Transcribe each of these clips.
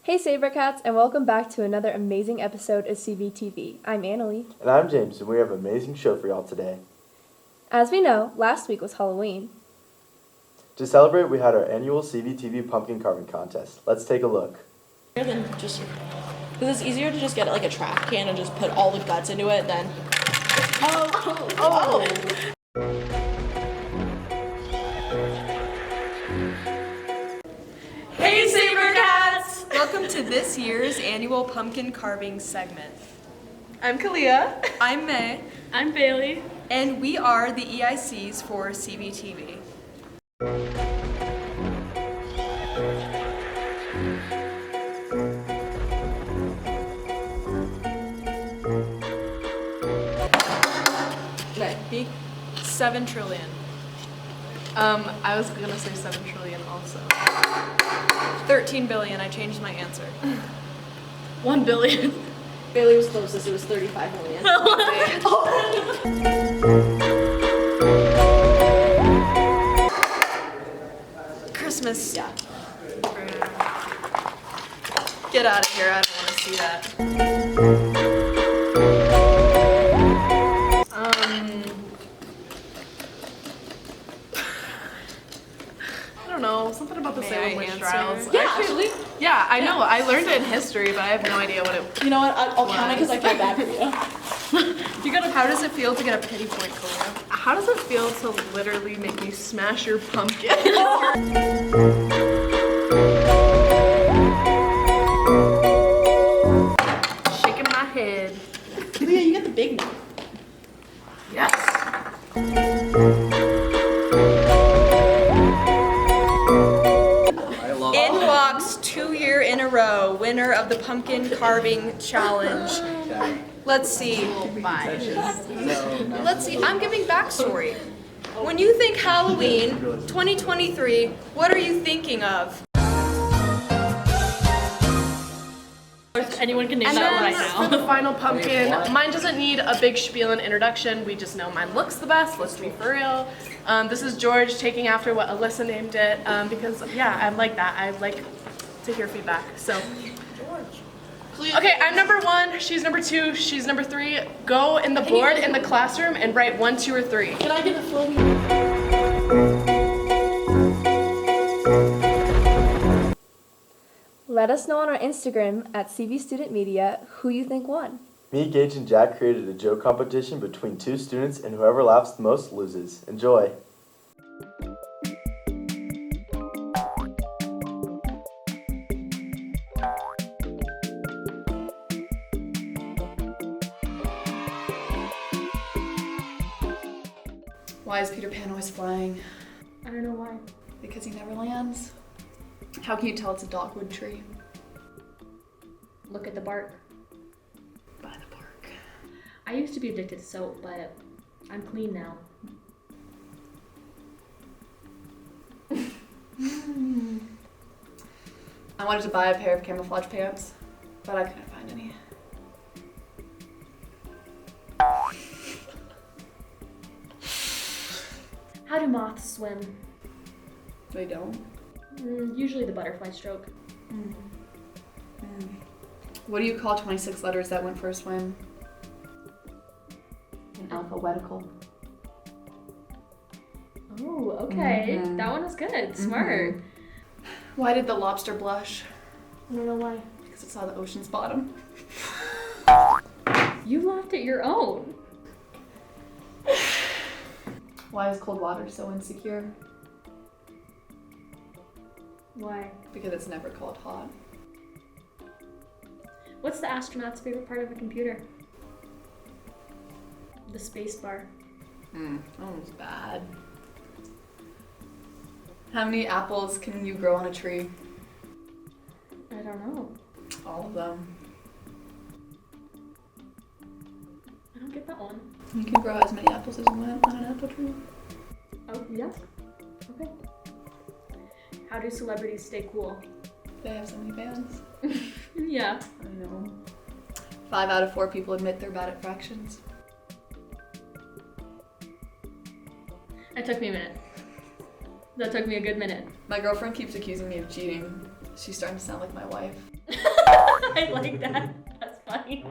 Hey Sabercats, and welcome back to another amazing episode of CVTV. I'm Annalie. And I'm James, and we have an amazing show for y'all today. As we know, last week was Halloween. To celebrate, we had our annual CVTV pumpkin carving contest. Let's take a look. Than just because it's easier to just get like a trash can and just put all the guts into it than Hey Sabercats! Welcome to this year's annual pumpkin carving segment. I'm Kalia. I'm May. I'm Bailey. And we are the EICs for CVTV. Okay. 7 trillion. I was gonna say 7 trillion also. 13 billion, I changed my answer. 1 billion. Bailey was closest, it was 35 million. Christmas. Yeah. Get out of here, I don't want to see that. I don't know, something about the May Salem I witch answer? trials. Yeah, actually. Yeah, I know. I learned it in history, but I have no idea what it. You know what? I'll count it because I feel bad for you. How does it feel to get a pity point, Kalia? How does it feel to literally make me smash your pumpkin? Shaking my head. Yeah, you get the big one. Yes. In walks 2 year in a row, winner of the pumpkin carving challenge. Let's see. I'm giving backstory. When you think Halloween 2023, what are you thinking of? Anyone can name And that then right for now. the final pumpkin, mine doesn't need a big spiel and introduction. We just know mine looks the best. Let's be for real. This is George taking after what Alyssa named it because yeah, I like that. I like to hear feedback. So. Okay, I'm number 1. She's number 2. She's number 3. Go in the board in the classroom and write 1, 2, or 3. Can I get a floating? Let us know on our Instagram at CV Student Media who you think won. Me, Gage, and Jack created a joke competition between 2 students, and whoever laughs the most loses. Enjoy! Why is Peter Pan always flying? I don't know why. Because he never lands. How can you tell it's a dogwood tree? Look at the bark. By the bark. I used to be addicted to soap, but I'm clean now. I wanted to buy a pair of camouflage pants, but I couldn't find any. How do moths swim? They don't. Usually the butterfly stroke. What do you call 26 letters that went for a swim? An alphabetical. Oh, okay. That one was good. Smart. Why did the lobster blush? I don't know why. Because it saw the ocean's bottom. You laughed at your own. Why is cold water so insecure? Why? Because it's never called hot. What's the astronaut's favorite part of a computer? The space bar. Oh, it's bad. How many apples can you grow on a tree? I don't know. All of them. I don't get that one. You can grow as many apples as you want on an apple tree. Oh, yeah. Okay. How do celebrities stay cool? They have so many fans. Yeah. I know. 5 out of 4 people admit they're bad at fractions. That took me a minute. That took me a good minute. My girlfriend keeps accusing me of cheating. She's starting to sound like my wife. I like that. That's funny.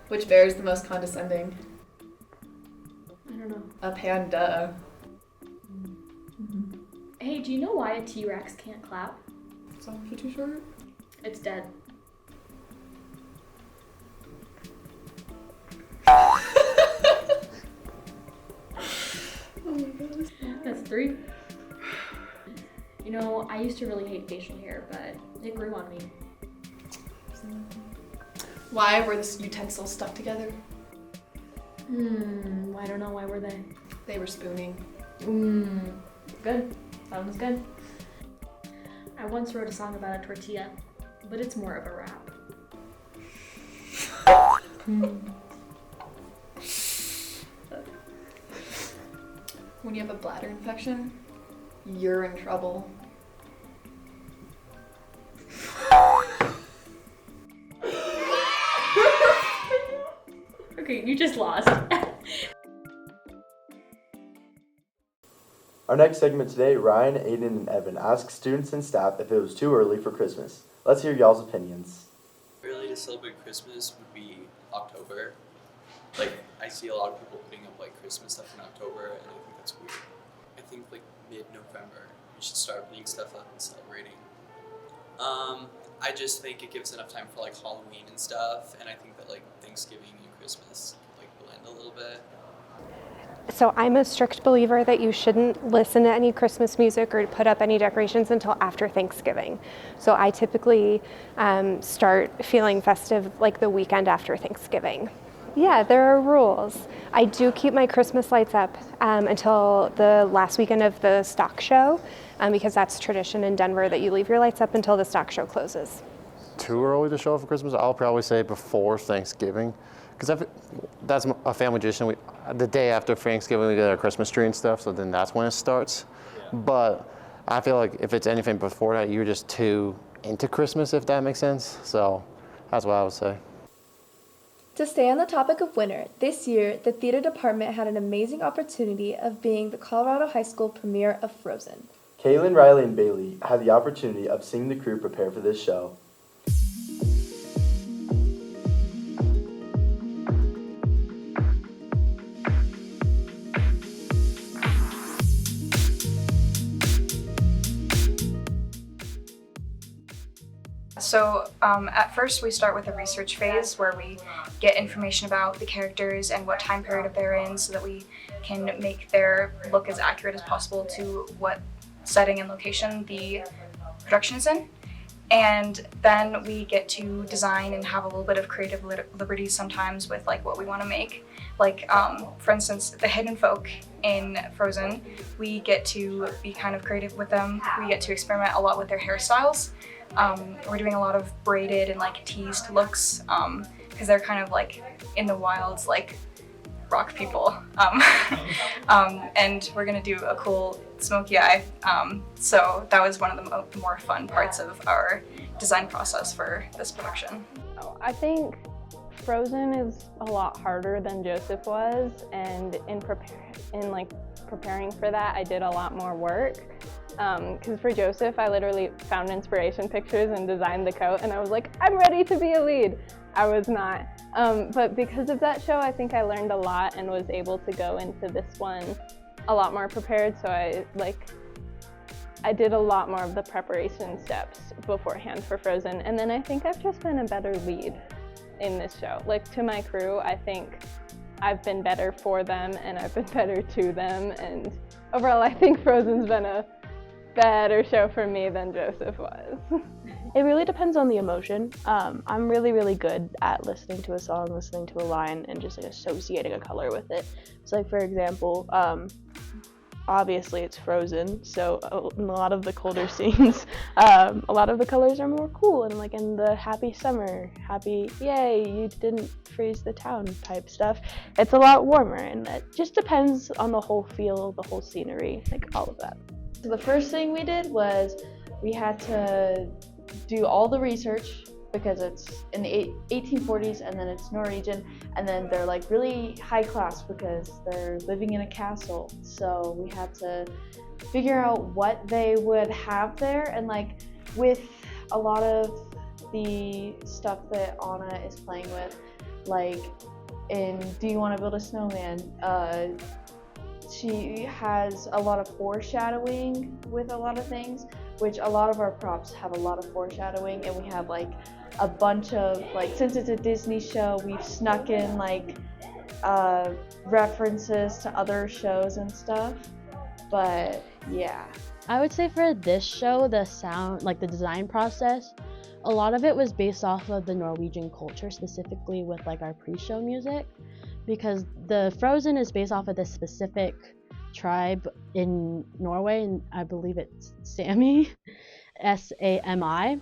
Which bear is the most condescending? I don't know. A panda. Hey, do you know why a T-Rex can't clap? Its arms are too short? It's dead. Oh my gosh. That's 3. You know, I used to really hate facial hair, but it grew on me. Why were the utensils stuck together? I don't know. Why were they? They were spooning. Good. Sounds good. I once wrote a song about a tortilla, but it's more of a rap. When you have a bladder infection, you're in trouble. Okay, you just lost. Our next segment today, Ryan, Aiden, and Evan ask students and staff if it was too early for Christmas. Let's hear y'all's opinions. Early to celebrate Christmas would be October. Like, I see a lot of people putting up like Christmas stuff in October, and I think that's weird. I think like mid-November, you should start putting stuff up and celebrating. I just think it gives enough time for like Halloween and stuff, and I think that like Thanksgiving and Christmas like blend a little bit. So I'm a strict believer that you shouldn't listen to any Christmas music or put up any decorations until after Thanksgiving. So I typically start feeling festive like the weekend after Thanksgiving. Yeah, there are rules. I do keep my Christmas lights up until the last weekend of the stock show because that's tradition in Denver that you leave your lights up until the stock show closes. Too early to show up for Christmas? I'll probably say before Thanksgiving, because that's a family tradition. The day after Thanksgiving, we get our Christmas tree and stuff, so then that's when it starts. Yeah. But I feel like if it's anything before that, you're just too into Christmas, if that makes sense. So that's what I would say. To stay on the topic of winter, this year the theater department had an amazing opportunity of being the Colorado High School premiere of Frozen. Kaylin, Riley, and Bailey had the opportunity of seeing the crew prepare for this show. So at first we start with a research phase where we get information about the characters and what time period they're in so that we can make their look as accurate as possible to what setting and location the production is in. And then we get to design and have a little bit of creative liberty sometimes with like what we want to make. Like for instance, the hidden folk in Frozen, we get to be kind of creative with them. We get to experiment a lot with their hairstyles. We're doing a lot of braided and like teased looks because they're kind of like in the wilds, like rock people. And we're gonna do a cool smoky eye. So that was one of the more fun parts of our design process for this production. I think Frozen is a lot harder than Joseph was, and in preparing for that, I did a lot more work. Because for Joseph, I literally found inspiration pictures and designed the coat, and I was like, I'm ready to be a lead. I was not. But because of that show, I think I learned a lot and was able to go into this one a lot more prepared. So I did a lot more of the preparation steps beforehand for Frozen. And then I think I've just been a better lead in this show. Like to my crew, I think I've been better for them and I've been better to them. And overall, I think Frozen's been a better show for me than Joseph was. It really depends on the emotion. I'm really good at listening to a song, listening to a line, and just like associating a color with it. So like for example, obviously it's Frozen, so in a lot of the colder scenes, a lot of the colors are more cool, and like in the happy summer, happy yay, you didn't freeze the town type stuff, it's a lot warmer, and it just depends on the whole feel, the whole scenery, like all of that. So the first thing we did was we had to do all the research because it's in the 1840s and then it's Norwegian, and then they're like really high class because they're living in a castle. So we had to figure out what they would have there, and like with a lot of the stuff that Anna is playing with, like in Do You Want to Build a Snowman? She has a lot of foreshadowing with a lot of things, which a lot of our props have a lot of foreshadowing, and we have like a bunch of, like, since it's a Disney show, we've snuck in like references to other shows and stuff. But yeah. I would say for this show, the sound, like the design process, a lot of it was based off of the Norwegian culture, specifically with like our pre-show music, because the Frozen is based off of this specific tribe in Norway, and I believe it's Sami, Sami,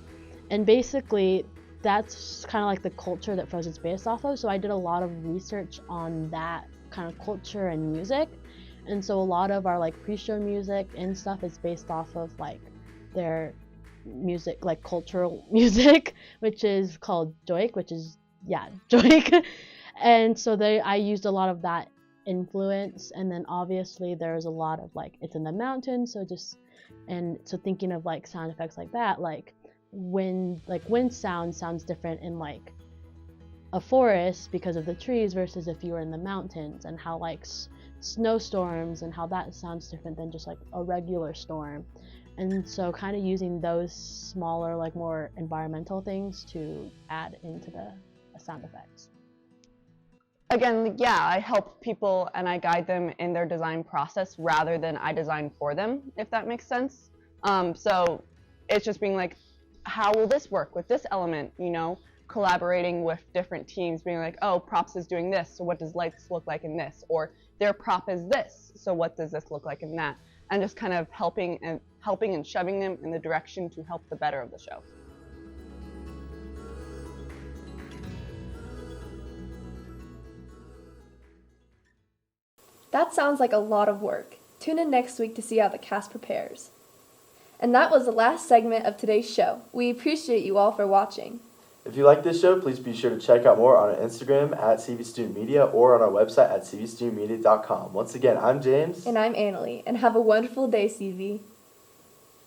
and basically that's kind of like the culture that Frozen's based off of. So I did a lot of research on that kind of culture and music, and so a lot of our like pre-show music and stuff is based off of like their music, like cultural music, which is called joik, which is joik. And so I used a lot of that influence, and then obviously there's a lot of like it's in the mountains, and so thinking of like sound effects like that, like wind sounds different in like a forest because of the trees versus if you were in the mountains, and how like snowstorms and how that sounds different than just like a regular storm. And so kind of using those smaller, like more environmental things to add into the sound effects. Again, yeah, I help people and I guide them in their design process rather than I design for them, if that makes sense. So it's just being like, how will this work with this element, you know, collaborating with different teams, being like, oh, props is doing this, so what does lights look like in this? Or their prop is this, so what does this look like in that? And just kind of helping and shoving them in the direction to help the better of the show. That sounds like a lot of work. Tune in next week to see how the cast prepares. And that was the last segment of today's show. We appreciate you all for watching. If you like this show, please be sure to check out more on our Instagram at CV Student Media or on our website at cvstudentmedia.com. Once again, I'm James. And I'm Annalie. And have a wonderful day, CV.